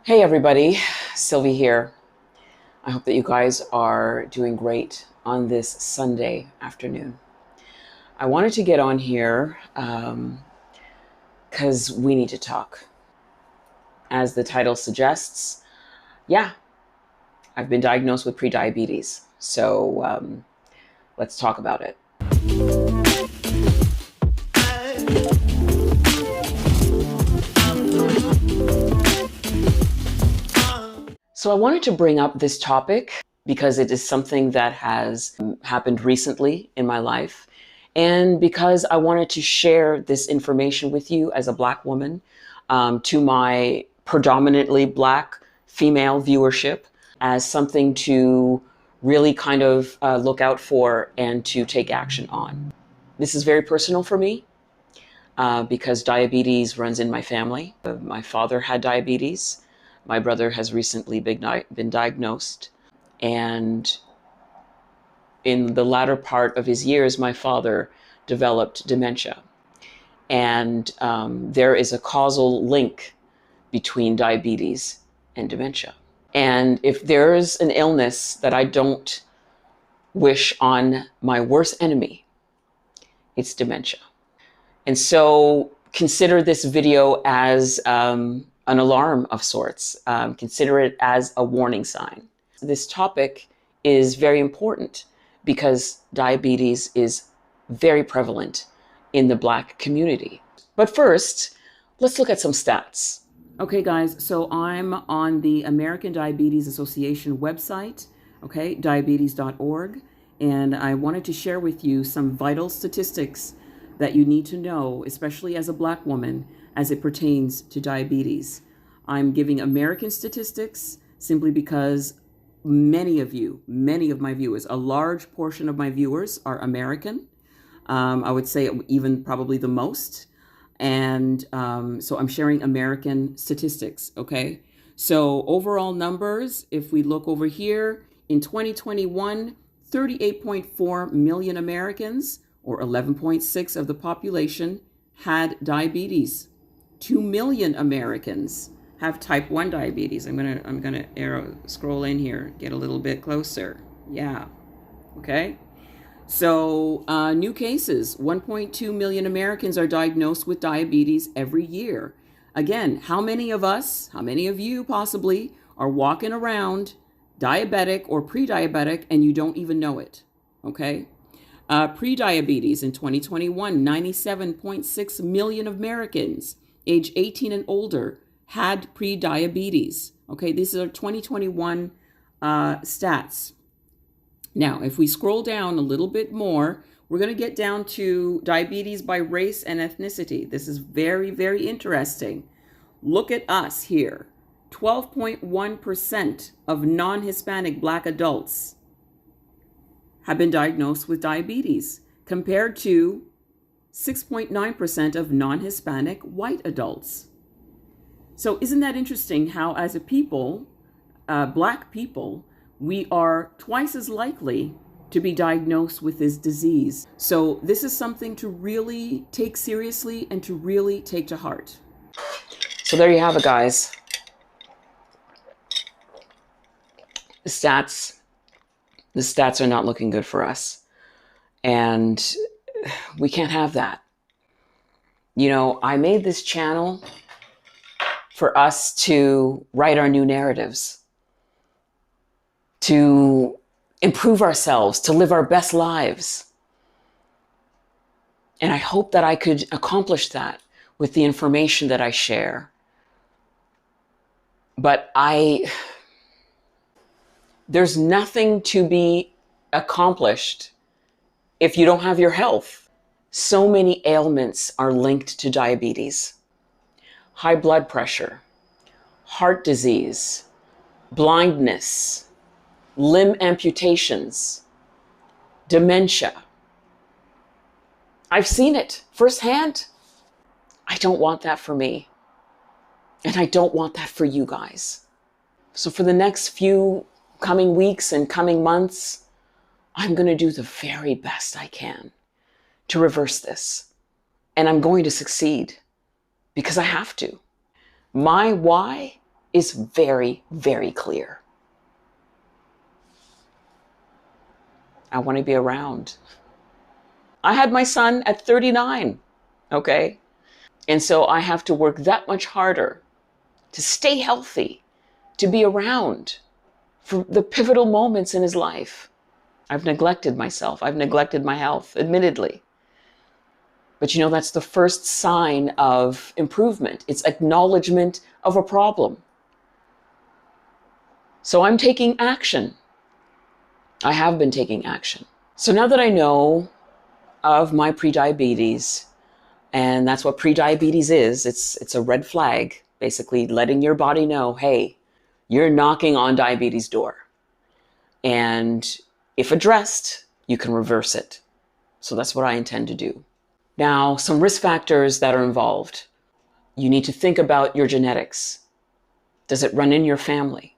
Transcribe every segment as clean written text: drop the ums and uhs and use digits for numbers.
Hey everybody, Sylvie here. I hope that you guys are doing great on this Sunday afternoon. I wanted to get on here because we need to talk. As the title suggests, yeah, I've been diagnosed with prediabetes. So let's talk about it. So I wanted to bring up this topic because it is something that has happened recently in my life, and because I wanted to share this information with you as a Black woman to my predominantly Black female viewership as something to really kind of look out for and to take action on. This is very personal for me because diabetes runs in my family. My father had diabetes. My brother has recently been diagnosed. And in the latter part of his years, my father developed dementia. And there is a causal link between diabetes and dementia. And if there's an illness that I don't wish on my worst enemy, it's dementia. And so consider this video as an alarm of sorts. Consider it as a warning sign. This topic is very important because diabetes is very prevalent in the Black community. But first, let's look at some stats. Okay, guys, so I'm on the American Diabetes Association website, okay, diabetes.org, and I wanted to share with you some vital statistics that you need to know, especially as a Black woman, as it pertains to diabetes. I'm giving American statistics simply because many of my viewers, a large portion of my viewers are American. I would say even probably the most. And so I'm sharing American statistics, okay? So overall numbers, if we look over here, in 2021, 38.4 million Americans, or 11.6% of the population, had diabetes. 2 million Americans have type 1 diabetes. I'm gonna arrow scroll in here, get a little bit closer. Yeah, okay. So new cases, 1.2 million Americans are diagnosed with diabetes every year. Again, how many of you possibly are walking around diabetic or pre-diabetic and you don't even know it, okay? Pre-diabetes in 2021, 97.6 million Americans age 18 and older had pre-diabetes. Okay, these are 2021 stats. Now, if we scroll down a little bit more, we're going to get down to diabetes by race and ethnicity. This is very, very interesting. Look at us here. 12.1% of non-Hispanic Black adults have been diagnosed with diabetes, compared to 6.9% of non-Hispanic white adults. So isn't that interesting how as a people, Black people, we are twice as likely to be diagnosed with this disease. So this is something to really take seriously and to really take to heart. So there you have it, guys. The stats are not looking good for us. And we can't have that. You know, I made this channel for us to write our new narratives, to improve ourselves, to live our best lives. And I hope that I could accomplish that with the information that I share. But there's nothing to be accomplished if you don't have your health. So many ailments are linked to diabetes. High blood pressure, heart disease, blindness, limb amputations, dementia. I've seen it firsthand. I don't want that for me. And I don't want that for you guys. So for the next few coming weeks and coming months, I'm going to do the very best I can to reverse this. And I'm going to succeed because I have to. My why is very, very clear. I want to be around. I had my son at 39, okay? And so I have to work that much harder to stay healthy, to be around for the pivotal moments in his life. I've neglected myself. I've neglected my health, admittedly. But that's the first sign of improvement. It's acknowledgement of a problem. So I'm taking action. I have been taking action. So now that I know of my prediabetes, and that's what prediabetes is, it's a red flag, basically letting your body know, hey, you're knocking on diabetes' door. And if addressed, you can reverse it. So that's what I intend to do. Now, some risk factors that are involved. You need to think about your genetics. Does it run in your family?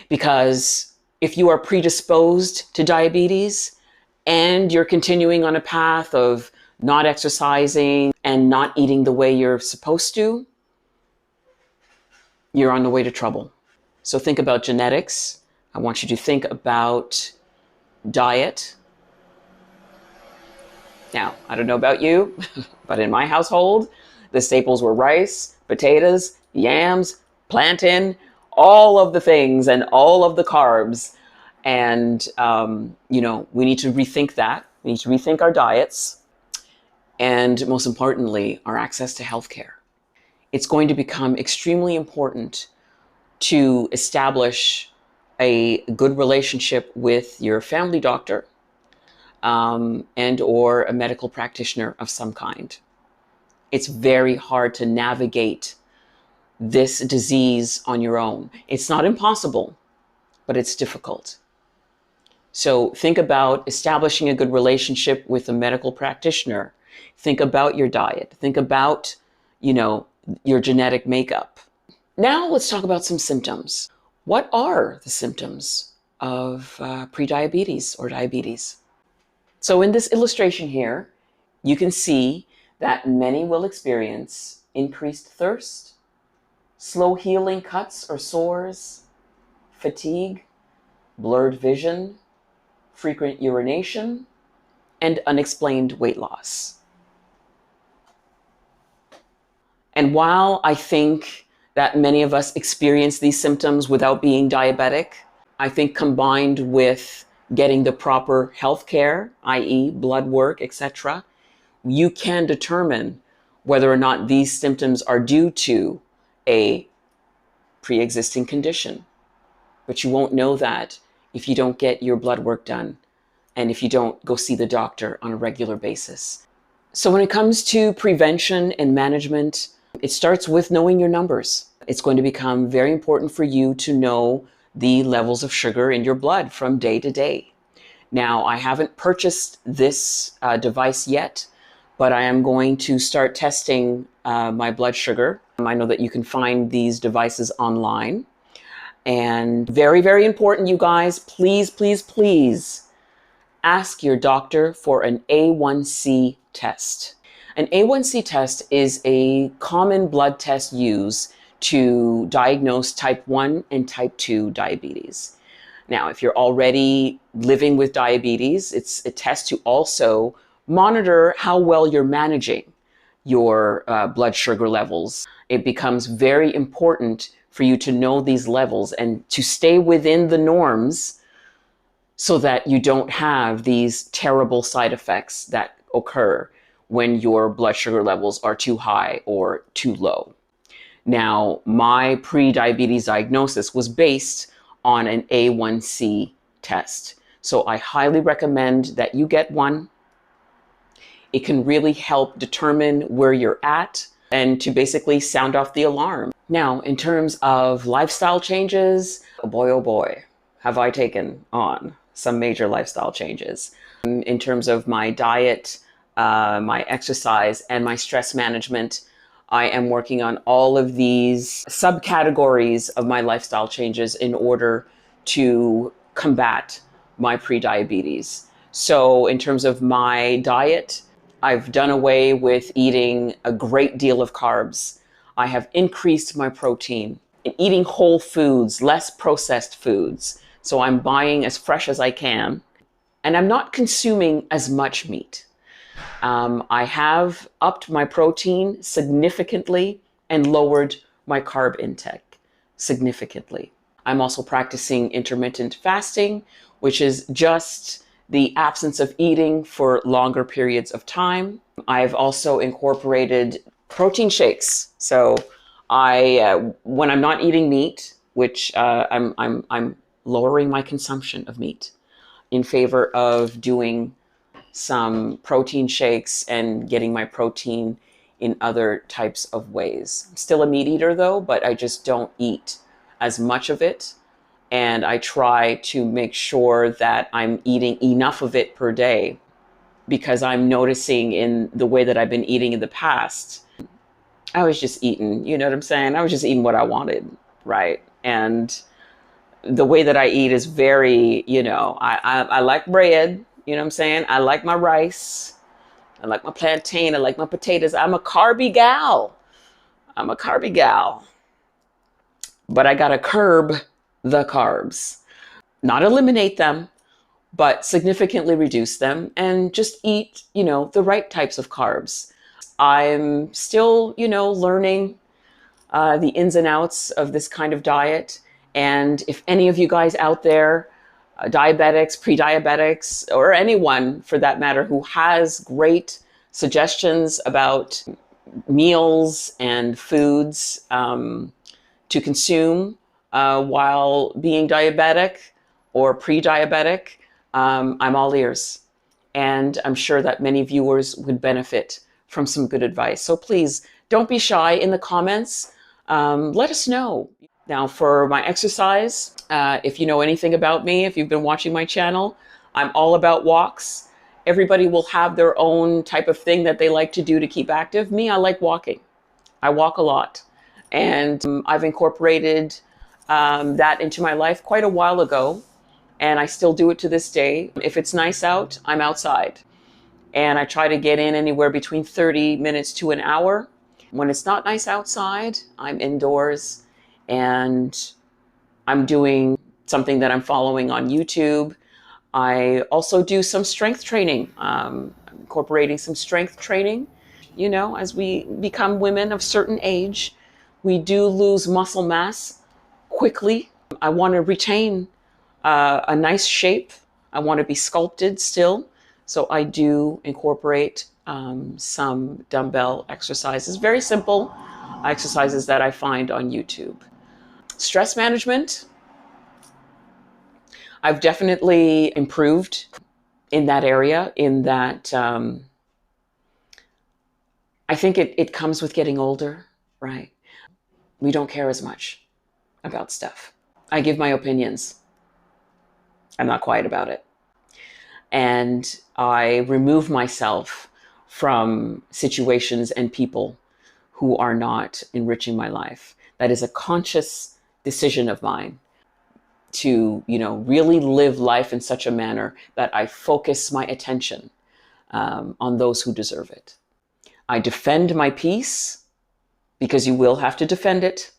Because if you are predisposed to diabetes and you're continuing on a path of not exercising and not eating the way you're supposed to, you're on the way to trouble. So think about genetics. I want you to think about diet. Now, I don't know about you, but in my household, the staples were rice, potatoes, yams, plantain, all of the things and all of the carbs. And, we need to rethink that. We need to rethink our diets. And most importantly, our access to healthcare. It's going to become extremely important to establish a good relationship with your family doctor and or a medical practitioner of some kind. It's very hard to navigate this disease on your own. It's not impossible, but it's difficult. So think about establishing a good relationship with a medical practitioner. Think about your diet. Think about, your genetic makeup. Now let's talk about some symptoms. What are the symptoms of prediabetes or diabetes? So in this illustration here, you can see that many will experience increased thirst, slow healing cuts or sores, fatigue, blurred vision, frequent urination, and unexplained weight loss. And while I think that many of us experience these symptoms without being diabetic, I think combined with getting the proper health care, i.e. blood work, etc., you can determine whether or not these symptoms are due to a pre-existing condition. But you won't know that if you don't get your blood work done and if you don't go see the doctor on a regular basis. So when it comes to prevention and management, it starts with knowing your numbers. It's going to become very important for you to know the levels of sugar in your blood from day to day. Now, I haven't purchased this device yet, but I am going to start testing my blood sugar. I know that you can find these devices online. And very, very important, you guys, please, please, please ask your doctor for an A1C test. An A1C test is a common blood test used to diagnose type 1 and type 2 diabetes. Now, if you're already living with diabetes, it's a test to also monitor how well you're managing your blood sugar levels. It becomes very important for you to know these levels and to stay within the norms so that you don't have these terrible side effects that occur when your blood sugar levels are too high or too low. Now, my pre-diabetes diagnosis was based on an A1C test. So I highly recommend that you get one. It can really help determine where you're at and to basically sound off the alarm. Now, in terms of lifestyle changes, oh boy, have I taken on some major lifestyle changes. In terms of my diet, my exercise, and my stress management, I am working on all of these subcategories of my lifestyle changes in order to combat my prediabetes. So in terms of my diet, I've done away with eating a great deal of carbs. I have increased my protein. eating whole foods, less processed foods. So I'm buying as fresh as I can, and I'm not consuming as much meat. I have upped my protein significantly and lowered my carb intake significantly. I'm also practicing intermittent fasting, which is just the absence of eating for longer periods of time. I've also incorporated protein shakes. So when I'm not eating meat, which I'm lowering my consumption of meat in favor of doing some protein shakes and getting my protein in other types of ways. I'm still a meat eater though, but I just don't eat as much of it. And I try to make sure that I'm eating enough of it per day, because I'm noticing in the way that I've been eating in the past, I was just eating, you know what I'm saying? I was just eating what I wanted, right? And the way that I eat is very, I like bread, you know what I'm saying? I like my rice. I like my plantain. I like my potatoes. I'm a carby gal. I'm a carby gal. But I got to curb the carbs, not eliminate them, but significantly reduce them and just eat, the right types of carbs. I'm still, learning the ins and outs of this kind of diet. And if any of you guys out there, diabetics, pre-diabetics, or anyone for that matter who has great suggestions about meals and foods to consume while being diabetic or pre-diabetic, I'm all ears. And I'm sure that many viewers would benefit from some good advice. So please don't be shy in the comments. Let us know. Now for my exercise, if you know anything about me, if you've been watching my channel, I'm all about walks. Everybody will have their own type of thing that they like to do to keep active. Me, I like walking. I walk a lot. And I've incorporated that into my life quite a while ago. And I still do it to this day. If it's nice out, I'm outside. And I try to get in anywhere between 30 minutes to an hour. When it's not nice outside, I'm indoors and I'm doing something that I'm following on YouTube. I also do some strength training, incorporating some strength training. As we become women of certain age, we do lose muscle mass quickly. I want to retain a nice shape. I want to be sculpted still. So I do incorporate some dumbbell exercises, very simple exercises that I find on YouTube. Stress management, I've definitely improved in that area, in that I think it comes with getting older, right? We don't care as much about stuff. I give my opinions. I'm not quiet about it. And I remove myself from situations and people who are not enriching my life. That is a conscious decision of mine to, really live life in such a manner that I focus my attention on those who deserve it. I defend my peace, because you will have to defend it,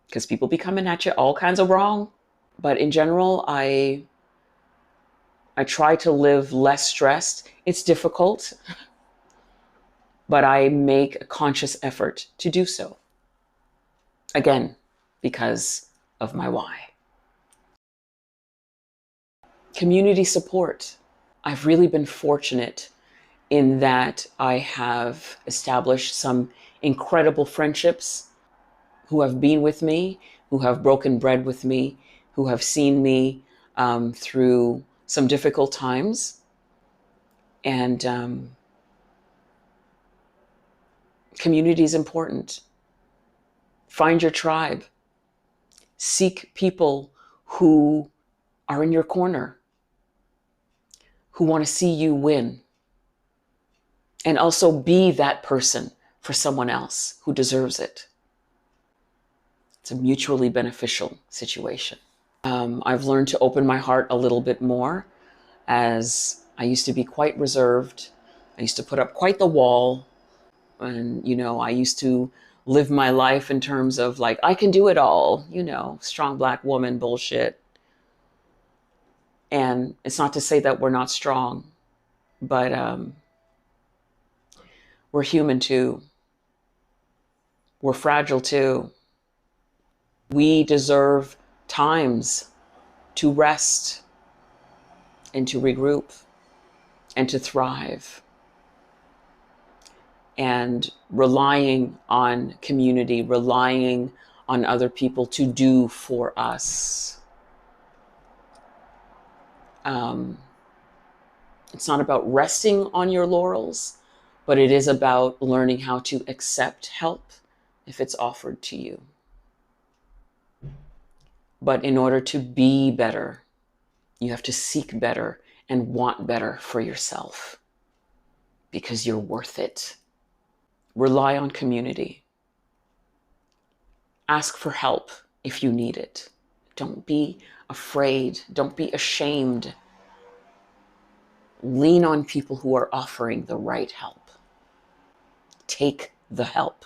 because people be coming at you all kinds of wrong. But in general, I try to live less stressed. It's difficult, but I make a conscious effort to do so. Again, because of my why. Community support. I've really been fortunate in that I have established some incredible friendships who have been with me, who have broken bread with me, who have seen me through some difficult times. And community is important. Find your tribe. Seek people who are in your corner, who want to see you win. And also be that person for someone else who deserves it. It's a mutually beneficial situation. I've learned to open my heart a little bit more, as I used to be quite reserved. I used to put up quite the wall. And, I used to live my life in terms of like, I can do it all, strong black woman bullshit. And it's not to say that we're not strong, but we're human too. We're fragile too. We deserve times to rest and to regroup and to thrive. And relying on community, relying on other people to do for us. It's not about resting on your laurels, but it is about learning how to accept help if it's offered to you. But in order to be better, you have to seek better and want better for yourself because you're worth it. Rely on community. Ask for help if you need it. Don't be afraid. Don't be ashamed. Lean on people who are offering the right help. Take the help.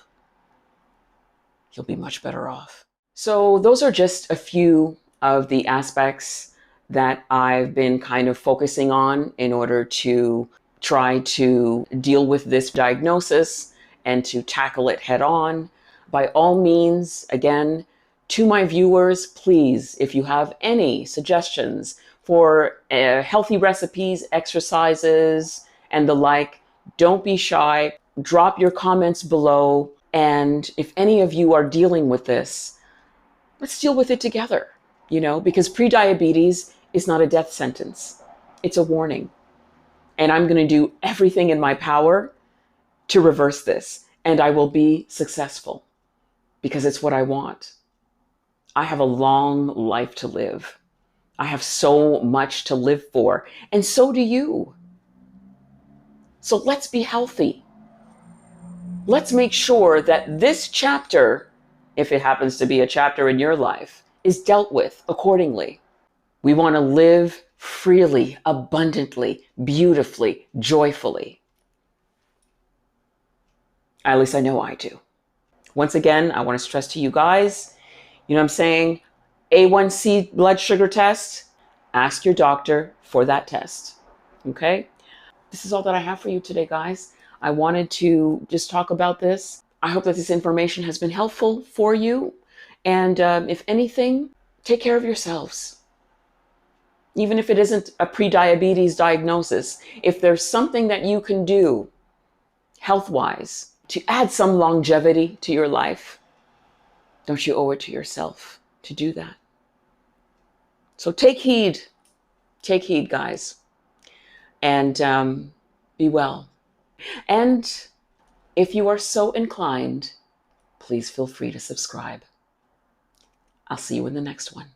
You'll be much better off. So those are just a few of the aspects that I've been kind of focusing on in order to try to deal with this diagnosis and to tackle it head on. By all means, again, to my viewers, please, if you have any suggestions for healthy recipes, exercises, and the like, don't be shy. Drop your comments below. And if any of you are dealing with this, let's deal with it together, because prediabetes is not a death sentence. It's a warning. And I'm going to do everything in my power to reverse this. And I will be successful because it's what I want. I have a long life to live. I have so much to live for. And so do you. So let's be healthy. Let's make sure that this chapter, if it happens to be a chapter in your life, is dealt with accordingly. We want to live freely, abundantly, beautifully, joyfully. At least I know I do. Once again, I want to stress to you guys, you know what I'm saying? A1C blood sugar test, ask your doctor for that test. Okay? This is all that I have for you today, guys. I wanted to just talk about this. I hope that this information has been helpful for you. And if anything, take care of yourselves. Even if it isn't a prediabetes diagnosis, if there's something that you can do health-wise to add some longevity to your life, don't you owe it to yourself to do that? So take heed, guys, and be well. And if you are so inclined, please feel free to subscribe. I'll see you in the next one.